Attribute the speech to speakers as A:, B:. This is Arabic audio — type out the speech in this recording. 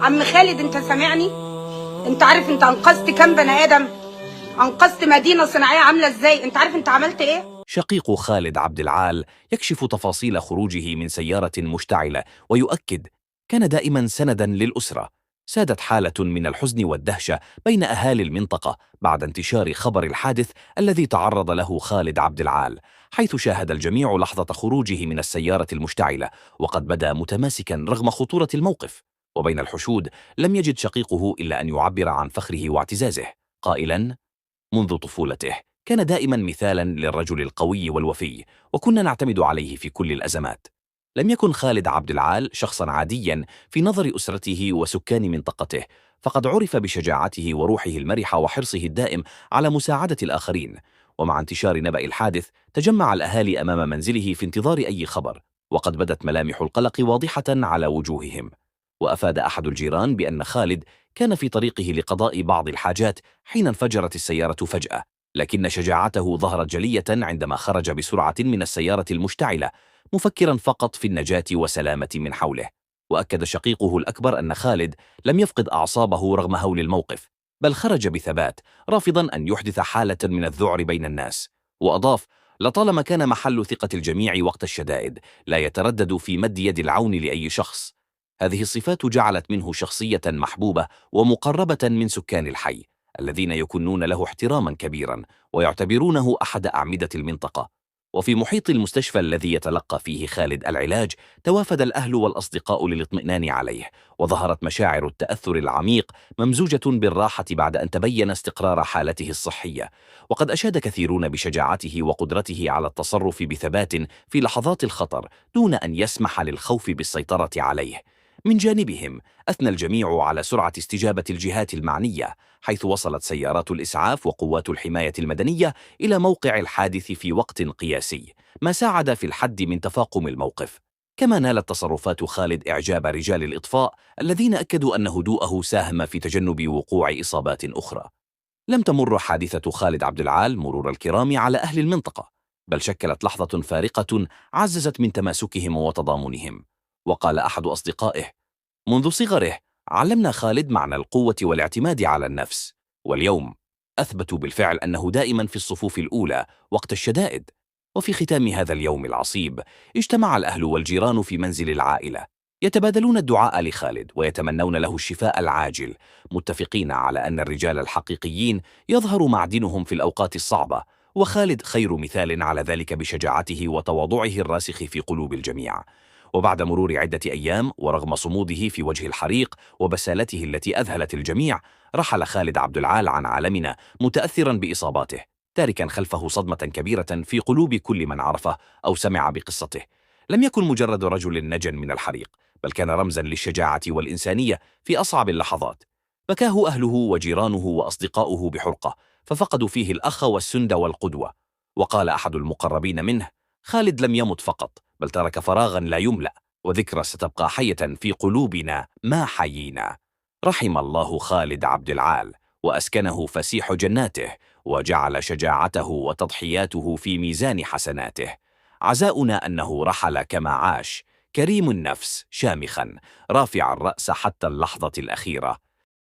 A: عم خالد، انت سامعني؟ انت عارف انت انقذت كام بني ادم؟ انقذت مدينة صناعية عاملة ازاي؟ انت عارف انت عملت ايه؟
B: شقيق خالد عبد العال يكشف تفاصيل خروجه من سيارة مشتعلة ويؤكد: كان دائما سندا للأسرة. سادت حالة من الحزن والدهشة بين أهالي المنطقة بعد انتشار خبر الحادث الذي تعرض له خالد عبد العال، حيث شاهد الجميع لحظة خروجه من السيارة المشتعلة وقد بدا متماسكا رغم خطورة الموقف. وبين الحشود لم يجد شقيقه إلا أن يعبر عن فخره واعتزازه قائلا: منذ طفولته كان دائما مثالا للرجل القوي والوفي، وكنا نعتمد عليه في كل الأزمات. لم يكن خالد عبد العال شخصا عاديا في نظر أسرته وسكان منطقته، فقد عرف بشجاعته وروحه المرحة وحرصه الدائم على مساعدة الآخرين. ومع انتشار نبأ الحادث تجمع الأهالي أمام منزله في انتظار أي خبر، وقد بدت ملامح القلق واضحة على وجوههم. وأفاد أحد الجيران بأن خالد كان في طريقه لقضاء بعض الحاجات حين انفجرت السيارة فجأة، لكن شجاعته ظهرت جلية عندما خرج بسرعة من السيارة المشتعلة، مفكرا فقط في النجاة وسلامة من حوله. وأكد شقيقه الأكبر أن خالد لم يفقد أعصابه رغم هول الموقف، بل خرج بثبات، رافضا أن يحدث حالة من الذعر بين الناس. وأضاف: لطالما كان محل ثقة الجميع وقت الشدائد، لا يتردد في مد يد العون لأي شخص. هذه الصفات جعلت منه شخصية محبوبة ومقربة من سكان الحي، الذين يكنون له احتراما كبيرا ويعتبرونه أحد أعمدة المنطقة. وفي محيط المستشفى الذي يتلقى فيه خالد العلاج توافد الأهل والأصدقاء للاطمئنان عليه، وظهرت مشاعر التأثر العميق ممزوجة بالراحة بعد أن تبين استقرار حالته الصحية. وقد أشاد كثيرون بشجاعته وقدرته على التصرف بثبات في لحظات الخطر دون أن يسمح للخوف بالسيطرة عليه. من جانبهم أثنى الجميع على سرعة استجابة الجهات المعنية، حيث وصلت سيارات الإسعاف وقوات الحماية المدنية إلى موقع الحادث في وقت قياسي، ما ساعد في الحد من تفاقم الموقف. كما نالت تصرفات خالد إعجاب رجال الإطفاء الذين أكدوا أن هدوءه ساهم في تجنب وقوع إصابات أخرى. لم تمر حادثة خالد عبد العال مرور الكرام على أهل المنطقة، بل شكلت لحظة فارقة عززت من تماسكهم وتضامنهم. وقال أحد أصدقائه: منذ صغره علمنا خالد معنى القوة والاعتماد على النفس، واليوم أثبتوا بالفعل أنه دائما في الصفوف الأولى وقت الشدائد. وفي ختام هذا اليوم العصيب اجتمع الأهل والجيران في منزل العائلة، يتبادلون الدعاء لخالد ويتمنون له الشفاء العاجل، متفقين على أن الرجال الحقيقيين يظهر معدنهم في الأوقات الصعبة، وخالد خير مثال على ذلك بشجاعته وتواضعه الراسخ في قلوب الجميع. وبعد مرور عدة أيام ورغم صموده في وجه الحريق وبسالته التي أذهلت الجميع، رحل خالد عبد العال عن عالمنا متأثرا بإصاباته، تاركا خلفه صدمة كبيرة في قلوب كل من عرفه أو سمع بقصته. لم يكن مجرد رجل نجا من الحريق، بل كان رمزا للشجاعة والإنسانية في أصعب اللحظات. بكاه أهله وجيرانه وأصدقاؤه بحرقة، ففقدوا فيه الأخ والسند والقدوة. وقال أحد المقربين منه: خالد لم يمت فقط، بل ترك فراغا لا يملأ، وذكرى ستبقى حية في قلوبنا ما حيينا. رحم الله خالد عبد العال، وأسكنه فسيح جناته، وجعل شجاعته وتضحياته في ميزان حسناته. عزاؤنا أنه رحل كما عاش، كريم النفس شامخا، رافع الرأس حتى اللحظة الأخيرة،